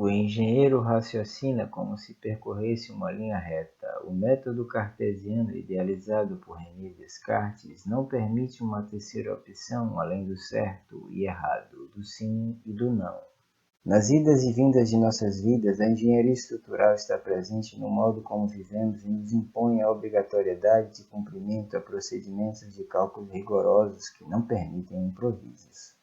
O engenheiro raciocina como se percorresse uma linha reta. O método cartesiano idealizado por René Descartes não permite uma terceira opção além do certo e errado, do sim e do não. Nas idas e vindas de nossas vidas, a engenharia estrutural está presente no modo como vivemos e nos impõe a obrigatoriedade de cumprimento a procedimentos de cálculo rigorosos que não permitem improvisos.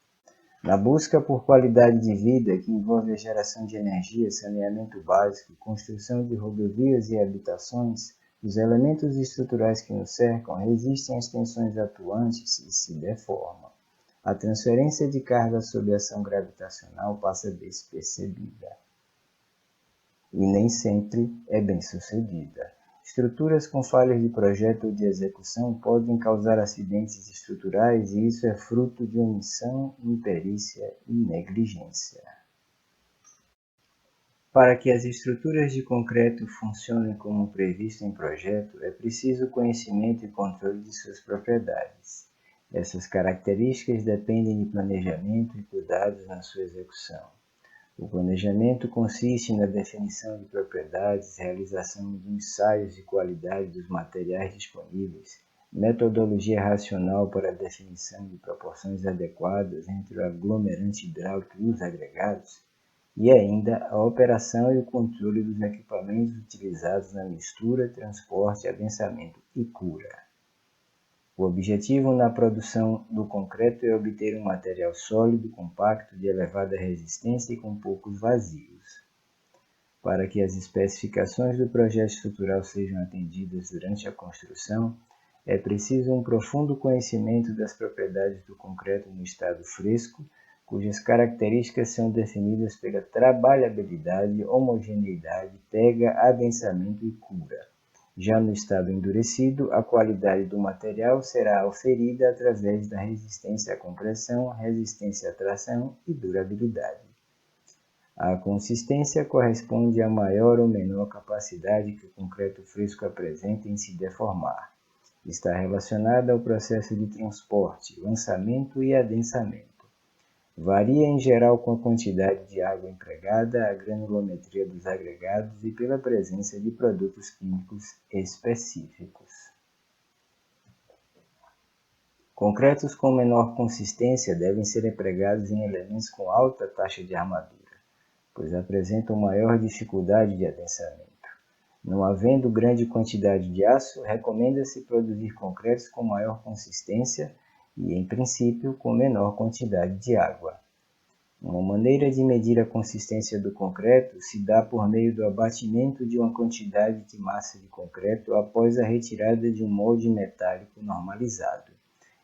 Na busca por qualidade de vida, que envolve a geração de energia, saneamento básico, construção de rodovias e habitações, os elementos estruturais que nos cercam resistem às tensões atuantes e se deformam. A transferência de carga sob ação gravitacional passa despercebida e nem sempre é bem-sucedida. Estruturas com falhas de projeto ou de execução podem causar acidentes estruturais e isso é fruto de omissão, imperícia e negligência. Para que as estruturas de concreto funcionem como previsto em projeto, é preciso conhecimento e controle de suas propriedades. Essas características dependem de planejamento e cuidados na sua execução. O planejamento consiste na definição de propriedades, realização de ensaios de qualidade dos materiais disponíveis, metodologia racional para a definição de proporções adequadas entre o aglomerante hidráulico e os agregados, e ainda a operação e o controle dos equipamentos utilizados na mistura, transporte, adensamento e cura. O objetivo na produção do concreto é obter um material sólido, compacto, de elevada resistência e com poucos vazios. Para que as especificações do projeto estrutural sejam atendidas durante a construção, é preciso um profundo conhecimento das propriedades do concreto no estado fresco, cujas características são definidas pela trabalhabilidade, homogeneidade, pega, adensamento e cura. Já no estado endurecido, a qualidade do material será oferida através da resistência à compressão, resistência à tração e durabilidade. A consistência corresponde à maior ou menor capacidade que o concreto fresco apresenta em se deformar. Está relacionada ao processo de transporte, lançamento e adensamento. Varia em geral com a quantidade de água empregada, a granulometria dos agregados e pela presença de produtos químicos específicos. Concretos com menor consistência devem ser empregados em elementos com alta taxa de armadura, pois apresentam maior dificuldade de adensamento. Não havendo grande quantidade de aço, recomenda-se produzir concretos com maior consistência e, em princípio, com menor quantidade de água. Uma maneira de medir a consistência do concreto se dá por meio do abatimento de uma quantidade de massa de concreto após a retirada de um molde metálico normalizado,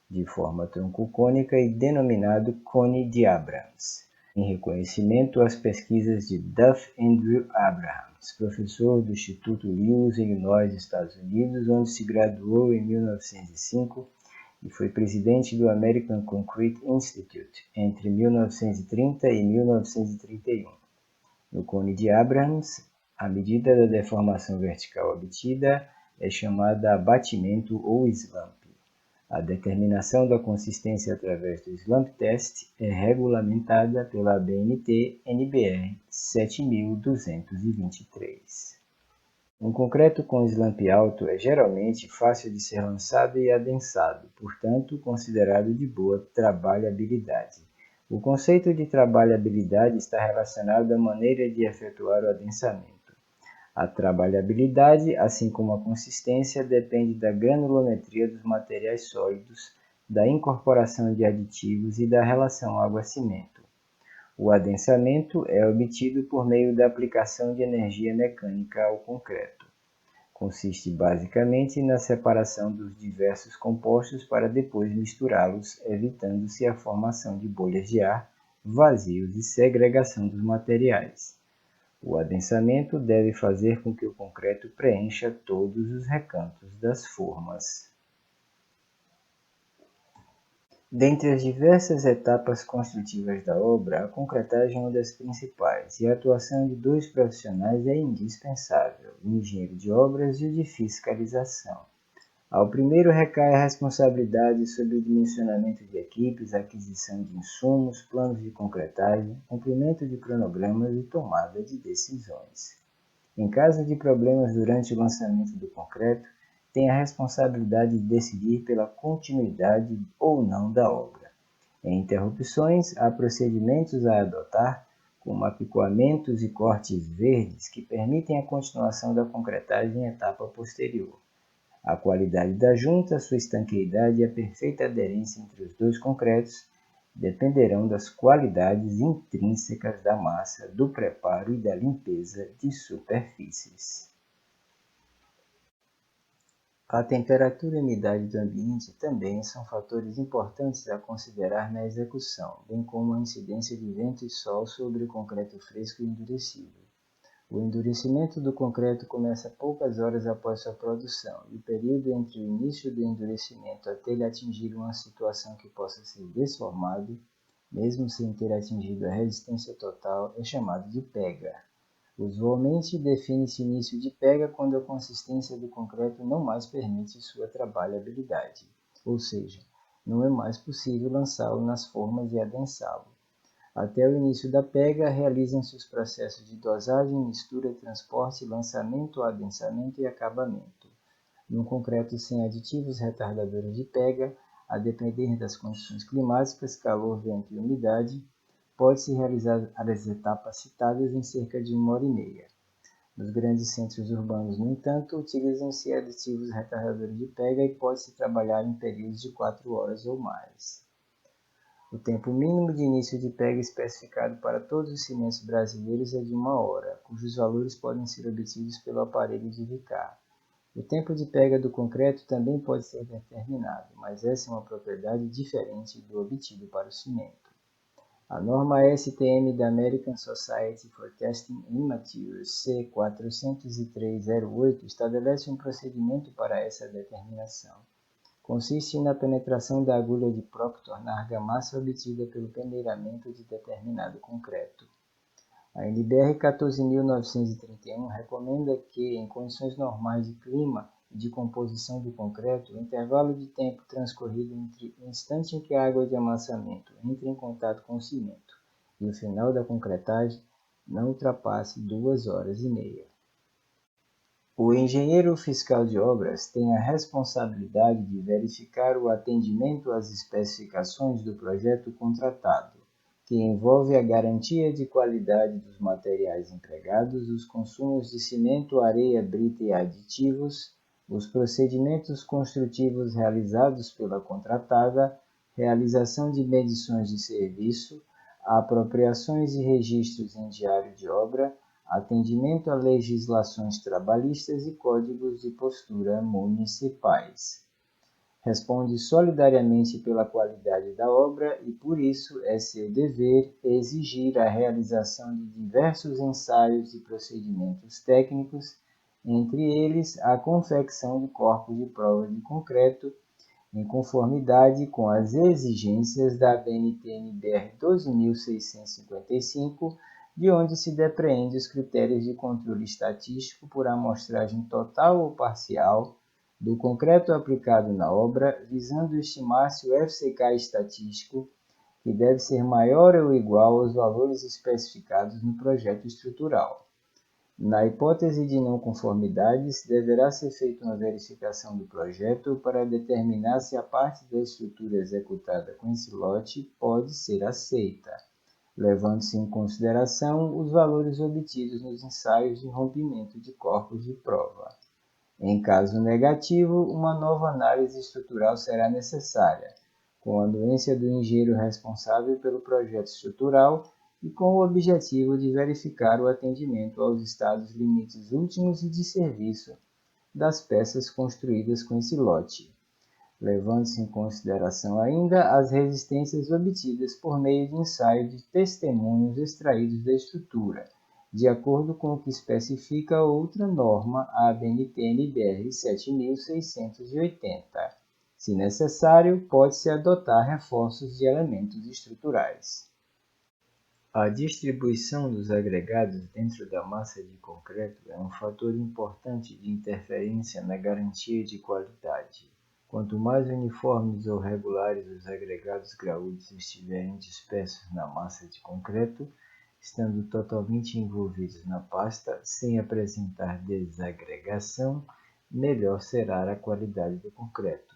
de forma troncocônica e denominado cone de Abrams, em reconhecimento às pesquisas de Duff Andrew Abrams, professor do Instituto Lewis, Illinois, Estados Unidos, onde se graduou em 1905 e foi presidente do American Concrete Institute entre 1930 e 1931. No cone de Abrams, a medida da deformação vertical obtida é chamada abatimento ou slump. A determinação da consistência através do slump test é regulamentada pela ABNT NBR 7223. Um concreto com slump alto é geralmente fácil de ser lançado e adensado, portanto, considerado de boa trabalhabilidade. O conceito de trabalhabilidade está relacionado à maneira de efetuar o adensamento. A trabalhabilidade, assim como a consistência, depende da granulometria dos materiais sólidos, da incorporação de aditivos e da relação água-cimento. O adensamento é obtido por meio da aplicação de energia mecânica ao concreto. Consiste basicamente na separação dos diversos compostos para depois misturá-los, evitando-se a formação de bolhas de ar, vazios e segregação dos materiais. O adensamento deve fazer com que o concreto preencha todos os recantos das formas. Dentre as diversas etapas construtivas da obra, a concretagem é uma das principais, e a atuação de dois profissionais é indispensável, o engenheiro de obras e o de fiscalização. Ao primeiro recai a responsabilidade sobre o dimensionamento de equipes, aquisição de insumos, planos de concretagem, cumprimento de cronogramas e tomada de decisões. Em caso de problemas durante o lançamento do concreto, tem a responsabilidade de decidir pela continuidade ou não da obra. Em interrupções, há procedimentos a adotar, como apicoamentos e cortes verdes, que permitem a continuação da concretagem em etapa posterior. A qualidade da junta, sua estanqueidade e a perfeita aderência entre os dois concretos dependerão das qualidades intrínsecas da massa, do preparo e da limpeza de superfícies. A temperatura e umidade do ambiente também são fatores importantes a considerar na execução, bem como a incidência de vento e sol sobre o concreto fresco e endurecido. O endurecimento do concreto começa poucas horas após sua produção, e o período entre o início do endurecimento até ele atingir uma situação que possa ser desformado, mesmo sem ter atingido a resistência total, é chamado de pega. Usualmente, define-se início de pega quando a consistência do concreto não mais permite sua trabalhabilidade, ou seja, não é mais possível lançá-lo nas formas e adensá-lo. Até o início da pega, realizam-se os processos de dosagem, mistura, transporte, lançamento, adensamento e acabamento. Num concreto sem aditivos retardadores de pega, a depender das condições climáticas, calor, vento e umidade, pode-se realizar as etapas citadas em cerca de 1h30. Nos grandes centros urbanos, no entanto, utilizam-se aditivos retardadores de pega e pode-se trabalhar em períodos de 4 horas ou mais. O tempo mínimo de início de pega especificado para todos os cimentos brasileiros é de 1 hora, cujos valores podem ser obtidos pelo aparelho de Vicar. O tempo de pega do concreto também pode ser determinado, mas essa é uma propriedade diferente do obtido para o cimento. A norma STM da American Society for Testing in Materials C40308 estabelece um procedimento para essa determinação. Consiste na penetração da agulha de Proctor na argamassa obtida pelo peneiramento de determinado concreto. A NBR 14.931 recomenda que, em condições normais de clima e de composição do concreto, o intervalo de tempo transcorrido entre o instante em que a água de amassamento entra em contato com o cimento e o final da concretagem não ultrapasse 2h30. O engenheiro fiscal de obras tem a responsabilidade de verificar o atendimento às especificações do projeto contratado, que envolve a garantia de qualidade dos materiais empregados, os consumos de cimento, areia, brita e aditivos, os procedimentos construtivos realizados pela contratada, realização de medições de serviço, apropriações e registros em diário de obra, atendimento a legislações trabalhistas e códigos de postura municipais. Responde solidariamente pela qualidade da obra e, por isso, é seu dever exigir a realização de diversos ensaios e procedimentos técnicos, entre eles a confecção de corpos de prova de concreto, em conformidade com as exigências da BNT-NBR 12.655, de onde se depreende os critérios de controle estatístico por amostragem total ou parcial do concreto aplicado na obra, visando estimar-se o FCK estatístico, que deve ser maior ou igual aos valores especificados no projeto estrutural. Na hipótese de não conformidades, deverá ser feita uma verificação do projeto para determinar se a parte da estrutura executada com esse lote pode ser aceita, levando-se em consideração os valores obtidos nos ensaios de rompimento de corpos de prova. Em caso negativo, uma nova análise estrutural será necessária, com a anuência do engenheiro responsável pelo projeto estrutural e com o objetivo de verificar o atendimento aos estados limites últimos e de serviço das peças construídas com esse lote, levando-se em consideração ainda as resistências obtidas por meio de ensaio de testemunhos extraídos da estrutura, de acordo com o que especifica outra norma, a ABNT-NBR 7680. Se necessário, pode-se adotar reforços de elementos estruturais. A distribuição dos agregados dentro da massa de concreto é um fator importante de interferência na garantia de qualidade. Quanto mais uniformes ou regulares os agregados graúdos estiverem dispersos na massa de concreto, estando totalmente envolvidos na pasta, sem apresentar desagregação, melhor será a qualidade do concreto,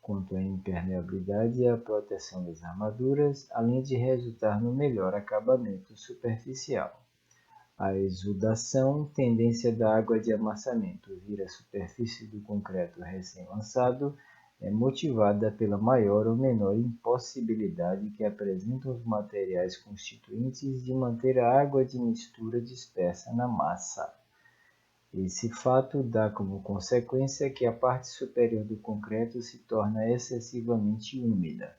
quanto à impermeabilidade e à proteção das armaduras, além de resultar no melhor acabamento superficial. A exudação, tendência da água de amassamento vir à superfície do concreto recém-lançado, é motivada pela maior ou menor impossibilidade que apresentam os materiais constituintes de manter a água de mistura dispersa na massa. Esse fato dá como consequência que a parte superior do concreto se torna excessivamente úmida,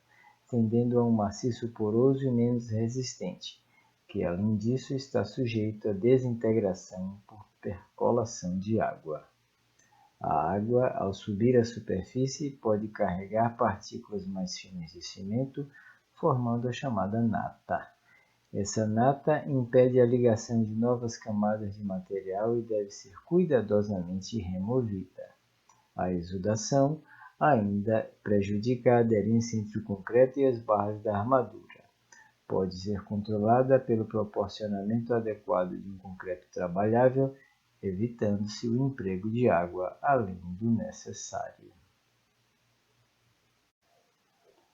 tendendo a um maciço poroso e menos resistente, que além disso está sujeito à desintegração por percolação de água. A água, ao subir à superfície, pode carregar partículas mais finas de cimento, formando a chamada nata. Essa nata impede a ligação de novas camadas de material e deve ser cuidadosamente removida. A exudação ainda prejudica a aderência entre o concreto e as barras da armadura. Pode ser controlada pelo proporcionamento adequado de um concreto trabalhável, evitando-se o emprego de água além do necessário.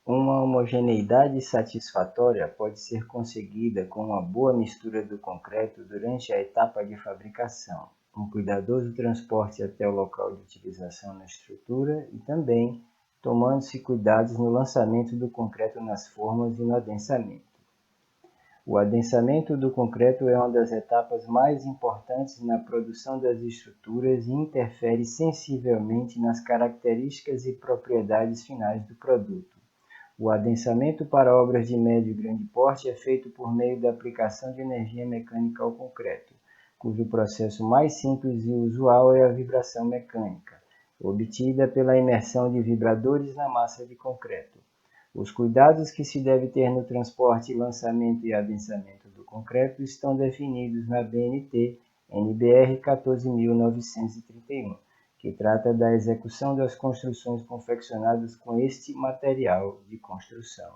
Uma homogeneidade satisfatória pode ser conseguida com uma boa mistura do concreto durante a etapa de fabricação, um cuidadoso transporte até o local de utilização na estrutura e também tomando-se cuidados no lançamento do concreto nas formas e no adensamento. O adensamento do concreto é uma das etapas mais importantes na produção das estruturas e interfere sensivelmente nas características e propriedades finais do produto. O adensamento para obras de médio e grande porte é feito por meio da aplicação de energia mecânica ao concreto, cujo processo mais simples e usual é a vibração mecânica, obtida pela imersão de vibradores na massa de concreto. Os cuidados que se deve ter no transporte, lançamento e adensamento do concreto estão definidos na BNT NBR 14.931, que trata da execução das construções confeccionadas com este material de construção.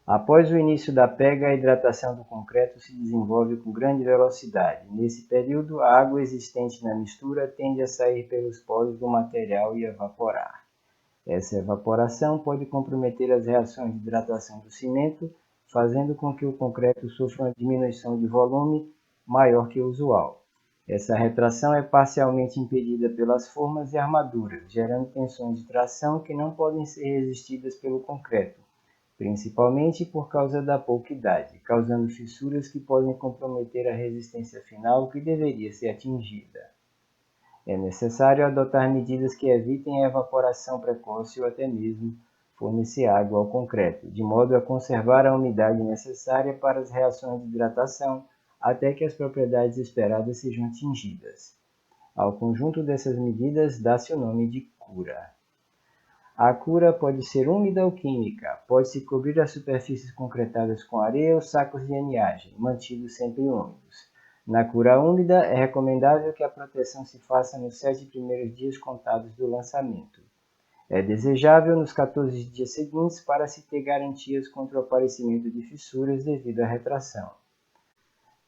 Após o início da pega, a hidratação do concreto se desenvolve com grande velocidade. Nesse período, a água existente na mistura tende a sair pelos poros do material e evaporar. Essa evaporação pode comprometer as reações de hidratação do cimento, fazendo com que o concreto sofra uma diminuição de volume maior que o usual. Essa retração é parcialmente impedida pelas formas e armaduras, gerando tensões de tração que não podem ser resistidas pelo concreto, principalmente por causa da pouca idade, causando fissuras que podem comprometer a resistência final que deveria ser atingida. É necessário adotar medidas que evitem a evaporação precoce ou até mesmo fornecer água ao concreto, de modo a conservar a umidade necessária para as reações de hidratação até que as propriedades esperadas sejam atingidas. Ao conjunto dessas medidas dá-se o nome de cura. A cura pode ser úmida ou química, pode-se cobrir as superfícies concretadas com areia ou sacos de aniagem, mantidos sempre úmidos. Na cura úmida, é recomendável que a proteção se faça nos 7 primeiros dias contados do lançamento. É desejável nos 14 dias seguintes para se ter garantias contra o aparecimento de fissuras devido à retração.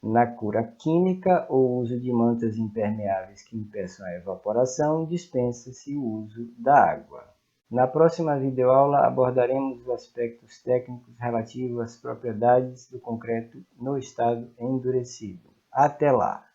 Na cura química, o uso de mantas impermeáveis que impeçam a evaporação, dispensa-se o uso da água. Na próxima videoaula abordaremos os aspectos técnicos relativos às propriedades do concreto no estado endurecido. Até lá!